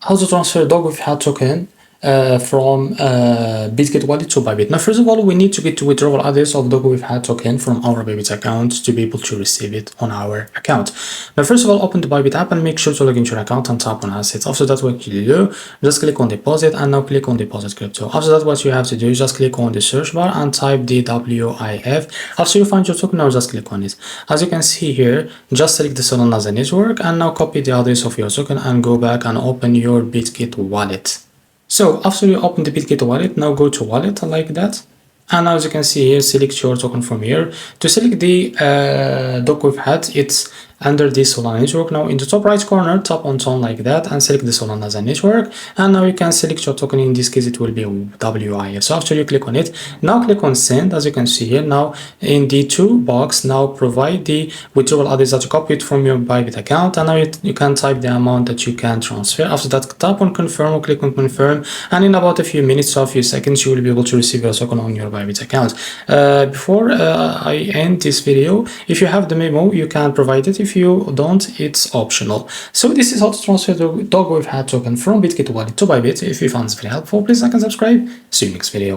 how to transfer Dogwifhat token from Bitget wallet to Bybit. Now, first of all, we need to get to withdrawal address of Dogwifhat token from our Bybit account to be able to receive it on our account. Now, first of all, open the Bybit app and make sure to log into your account and tap on assets. After that, what you do, just click on deposit and now click on deposit crypto. After that, what you have to do is just click on the search bar and type the WIF. After you find your token, now just click on it. As you can see here, just select the Solana as a network and now copy the address of your token and go back and open your Bitget wallet. So after you open the Bitget wallet, now go to wallet like that. And now as you can see here, select your token from here. To select the Dogwifhat, it's under the Solana network. Now in the top right corner, tap on tone like that and select the Solana as a network. And now you can select your token. In this case, it will be WIF. So after you click on it, now click on send. As you can see here, now in the to box, now provide the withdrawal address that you copied from your Bybit account. And now you can type the amount that you can transfer. After that, tap on confirm or click on confirm. And in about a few minutes or a few seconds, you will be able to receive your token on your Bybit account. Before I end this video, if you have the memo, you can provide it. If you don't, it's optional. So this is how to transfer the Dogwifhat token from Bitget wallet to Bybit. If you found this very helpful, please like and subscribe. See you next video.